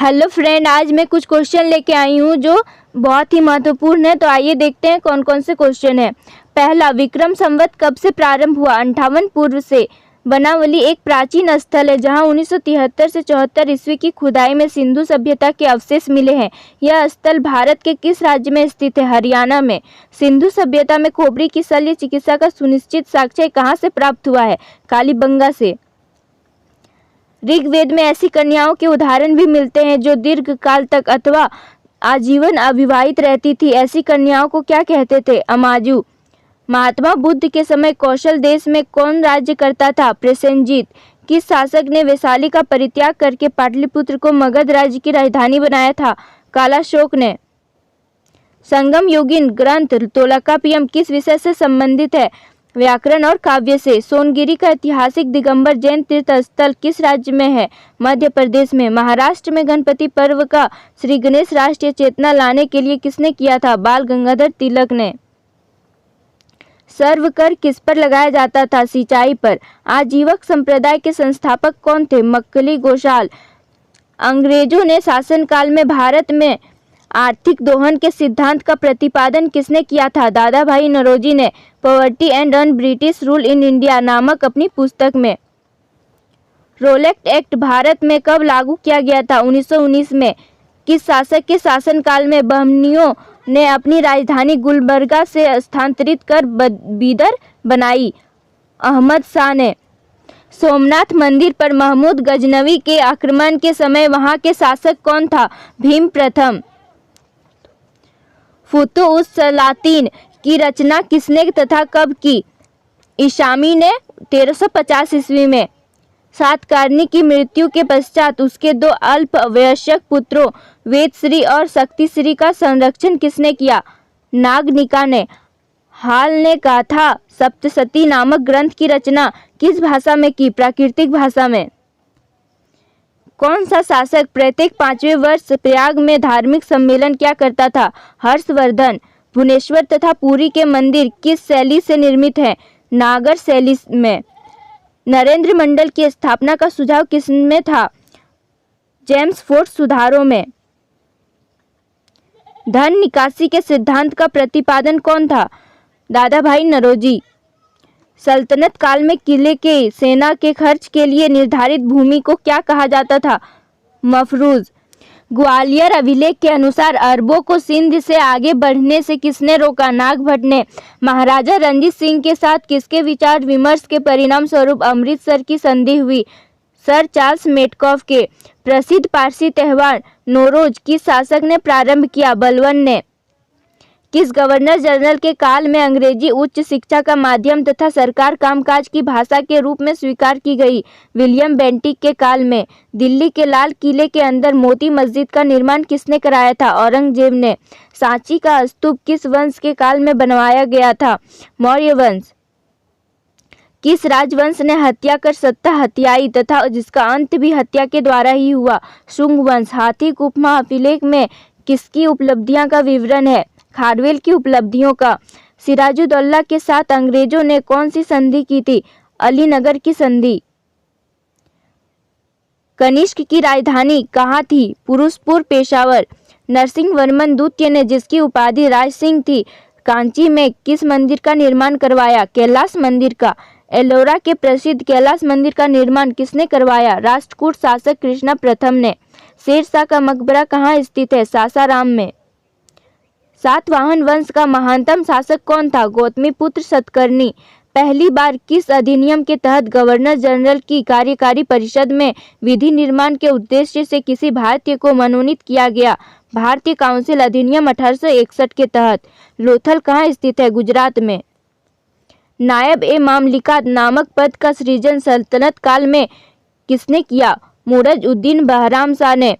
Hello friend, आज मैं कुछ क्वेश्चन लेके आई हूँ जो बहुत ही महत्वपूर्ण है। तो आइए देखते हैं कौन कौन से क्वेश्चन है। पहला, विक्रम संवत कब से प्रारंभ हुआ? 58 पूर्व से। बनावली एक प्राचीन स्थल है जहाँ 1973 से 74 ईस्वी की खुदाई में सिंधु सभ्यता के अवशेष मिले हैं। यह स्थल भारत के किस राज्य में स्थित है? हरियाणा में। सिंधु सभ्यता में खोपड़ी की शल्य चिकित्सा का सुनिश्चित साक्ष्य कहाँ से प्राप्त हुआ है? कालीबंगा से। ऋग्वेद में ऐसी कन्याओं के उदाहरण भी मिलते हैं जो दीर्घ काल तक अथवा आजीवन अविवाहित रहती थी। ऐसी कन्याओं को क्या कहते थे? अमाजु। महात्मा बुद्ध के समय कौशल देश में कौन राज्य करता था? प्रसेनजीत। किस शासक ने वैशाली का परित्याग करके पाटलिपुत्र को मगध राज्य की राजधानी बनाया था? कालाशोक ने। संगम योगिन ग्रंथ तोलकाप्पियम किस विषय से संबंधित है? व्याकरण और काव्य से। सोनगिरी का ऐतिहासिक दिगंबर जैन तीर्थ स्थल किस राज्य में है? मध्य प्रदेश में। महाराष्ट्र में गणपति पर्व का श्री गणेश राष्ट्रीय चेतना लाने के लिए किसने किया था? बाल गंगाधर तिलक ने। सर्व कर किस पर लगाया जाता था? सिंचाई पर। आजीवक संप्रदाय के संस्थापक कौन थे? मक्कली गोशाल। अंग्रेजों ने शासनकाल में भारत में आर्थिक दोहन के सिद्धांत का प्रतिपादन किसने किया था? दादा भाई नौरोजी ने। Poverty and un British rule in India नामक अपनी पुस्तक में। रोलेट एक्ट भारत में कब लागू किया गया था? 1919 में। किस शासक के शासनकाल में बहमनियों ने अपनी राजधानी गुलबर्गा से स्थानांतरित कर बीदर बनाई? अहमद शाह ने। सोमनाथ मंदिर पर महमूद गजनवी के आक्रमण के समय वहां के शासक कौन था? भीम प्रथम। फुतुह सलातीन की रचना किसने तथा कब की? इशामी ने 1350 ईस्वी में। सातकर्णी की मृत्यु के पश्चात उसके दो अल्पवयस्क पुत्रों वेदश्री और शक्तिश्री का संरक्षण किसने किया? नागनिका ने। हाल ने गाथा सप्तशती नामक ग्रंथ की रचना किस भाषा में की? प्राकृतिक भाषा में। कौन सा शासक प्रत्येक 5वें वर्ष प्रयाग में धार्मिक सम्मेलन क्या करता था? हर्षवर्धन। भुवनेश्वर तथा पुरी के मंदिर किस शैली से निर्मित हैं? नागर शैली में। नरेंद्र मंडल की स्थापना का सुझाव किसमें था? जेम्स फोर्ड सुधारों में। धन निकासी के सिद्धांत का प्रतिपादन कौन था? दादा भाई नौरोजी। सल्तनत काल में किले के सेना के खर्च के लिए निर्धारित भूमि को क्या कहा जाता था? मफरूज। ग्वालियर अभिलेख के अनुसार अरबों को सिंध से आगे बढ़ने से किसने रोका? नागभट्ट ने। महाराजा रणजीत सिंह के साथ किसके विचार विमर्श के परिणाम स्वरूप अमृतसर की संधि हुई? सर चार्ल्स मेटकॉफ के। प्रसिद्ध पारसी त्यौहार नौरोज किस शासक ने प्रारंभ किया? बलबन ने। किस गवर्नर जनरल के काल में अंग्रेजी उच्च शिक्षा का माध्यम तथा सरकार कामकाज की भाषा के रूप में स्वीकार की गई? विलियम बेंटिक के काल में। दिल्ली के लाल किले के अंदर मोती मस्जिद का निर्माण किसने कराया था? औरंगजेब ने। सांची का स्तूप किस वंश के काल में बनवाया गया था? मौर्य वंश। किस राजवंश ने हत्या कर सत्ता हथियाई तथा जिसका अंत भी हत्या के द्वारा ही हुआ? शुंग वंश। हाथी गुफा अभिलेख में किसकी उपलब्धियां का विवरण है? खारवेल की उपलब्धियों का। सिराजुद्दौला के साथ अंग्रेजों ने कौन सी संधि की थी? अलीनगर की संधि। कनिष्क की राजधानी कहाँ थी? पुरुषपुर पेशावर। नरसिंह वर्मन द्वितीय ने जिसकी उपाधि राज सिंह थी, कांची में किस मंदिर का निर्माण करवाया? कैलाश मंदिर का। एलोरा के प्रसिद्ध कैलाश मंदिर का निर्माण किसने करवाया? राष्ट्रकूट शासक कृष्ण प्रथम ने। शेरशाह का मकबरा कहाँ स्थित है? सासाराम में। सातवाहन वंश का महानतम शासक कौन था? गौतमीपुत्र सतकर्णी। पहली बार किस अधिनियम के तहत गवर्नर जनरल की कार्यकारी परिषद में विधि निर्माण के उद्देश्य से किसी भारतीय को मनोनीत किया गया? भारतीय काउंसिल अधिनियम 1861 के तहत। लोथल कहाँ स्थित है? गुजरात में। नायब ए मामलिकात नामक पद का सृजन सल्तनत काल में किसने किया? मुरज उद्दीन बहराम शाह ने।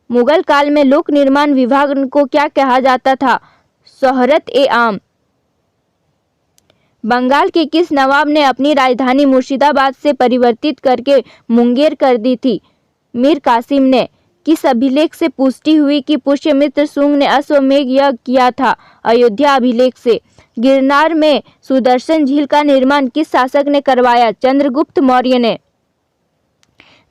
मुगल काल में लोक निर्माण विभाग को क्या कहा जाता था? शोहरत ए आम। बंगाल के किस नवाब ने अपनी राजधानी मुर्शिदाबाद से परिवर्तित करके मुंगेर कर दी थी? मीर कासिम ने। किस अभिलेख से पुष्टि हुई कि पुष्यमित्र शुंग ने अश्वमेध यज्ञ किया था? अयोध्या अभिलेख से। गिरनार में सुदर्शन झील का निर्माण किस शासक ने करवाया? चंद्रगुप्त मौर्य ने।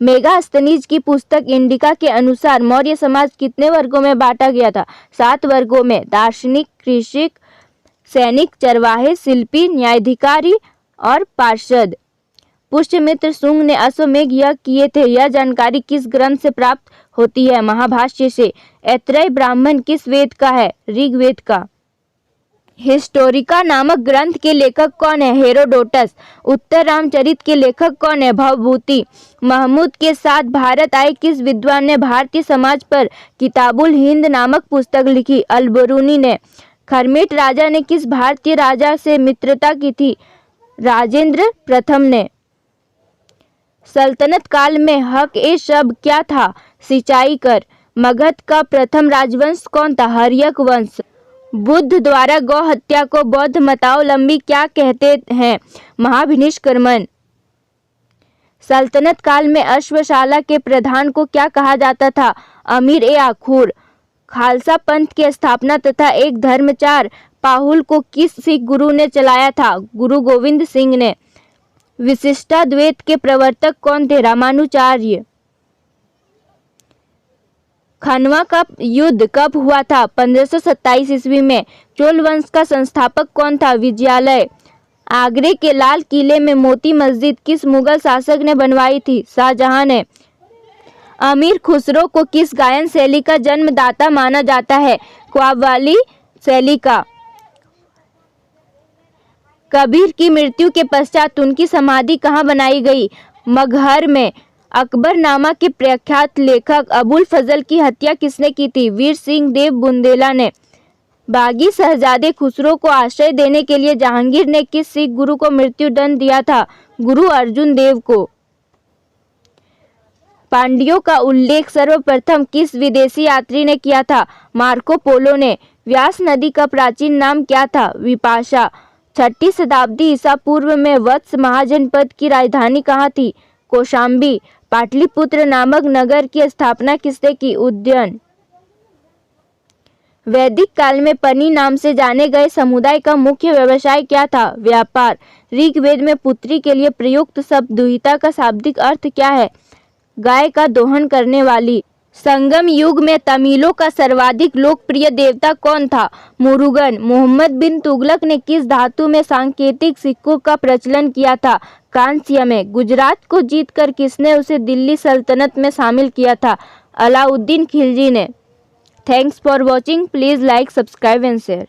मेगास्थनीज की पुस्तक इंडिका के अनुसार मौर्य समाज कितने वर्गों में बांटा गया था? 7 वर्गों में। दार्शनिक, कृषिक, सैनिक, चरवाहे, शिल्पी, न्यायाधिकारी और पार्षद। पुष्यमित्र शुंग ने अश्वमेध यज्ञ किए थे। यह जानकारी किस ग्रंथ से प्राप्त होती है? महाभाष्य से। ऐतरेय ब्राह्मण किस वेद का है? ऋग्वेद का। हिस्टोरिका नामक ग्रंथ के लेखक कौन है? हेरोडोटस। उत्तर रामचरित के लेखक कौन है? भवभूति। महमूद के साथ भारत आए किस विद्वान ने भारतीय समाज पर किताबुल हिंद नामक पुस्तक लिखी? अल-बरूनी ने। खरमेट राजा ने किस भारतीय राजा से मित्रता की थी? राजेंद्र प्रथम ने। सल्तनत काल में हक-ए शब क्या था? सिंचाई कर। मगध का प्रथम राजवंश कौन था? हर्यक वंश। बुद्ध द्वारा गौ हत्या को बौद्ध मतावलंबी क्या कहते हैं? महाभिनिष्क्रमण। सल्तनत काल में अश्वशाला के प्रधान को क्या कहा जाता था? अमीर-ए-आखूर। खालसा पंथ की स्थापना तथा एक धर्मचार पाहुल को किस सिख गुरु ने चलाया था? गुरु गोविंद सिंह ने। विशिष्टाद्वैत के प्रवर्तक कौन थे? रामानुजाचार्य। खनवा का युद्ध कब हुआ था? 1527 ईस्वी में। चोल वंश का संस्थापक कौन था? विजयालय। आगरे के लाल किले में मोती मस्जिद किस मुगल शासक ने बनवाई थी? शाहजहां ने। अमीर खुसरो को किस गायन शैली का जन्मदाता माना जाता है? क़व्वाली शैली का। कबीर की मृत्यु के पश्चात उनकी समाधि कहाँ बनाई गई? मगहर में। अकबरनामा के प्रख्यात लेखक अबुल फजल की हत्या किसने की थी? वीर सिंह देव बुंदेला ने। बागी शहजादे खुसरो को आश्रय देने के लिए जहांगीर ने किस सिख गुरु को मृत्युदंड दिया था? गुरु अर्जुन देव को। पांड्यों का उल्लेख सर्वप्रथम किस विदेशी यात्री ने किया था? मार्को पोलो ने। व्यास नदी का प्राचीन नाम क्या था? विपाशा। 6ठी शताब्दी ईसा पूर्व में वत्स महाजनपद की राजधानी कहाँ थी? कौशाम्बी। पाटलिपुत्र नामक नगर की स्थापना किसने की? उदयन। वैदिक काल में पनी नाम से जाने गए समुदाय का मुख्य व्यवसाय क्या था? व्यापार। ऋग्वेद में पुत्री के लिए प्रयुक्त शब्द दुहिता का शाब्दिक अर्थ क्या है? गाय का दोहन करने वाली। संगम युग में तमिलों का सर्वाधिक लोकप्रिय देवता कौन था? मुरुगन। मोहम्मद बिन तुगलक ने किस धातु में सांकेतिक सिक्कों का प्रचलन किया था? कांस्य में। गुजरात को जीतकर किसने उसे दिल्ली सल्तनत में शामिल किया था? अलाउद्दीन खिलजी ने। Thanks for watching. Please like, subscribe and share.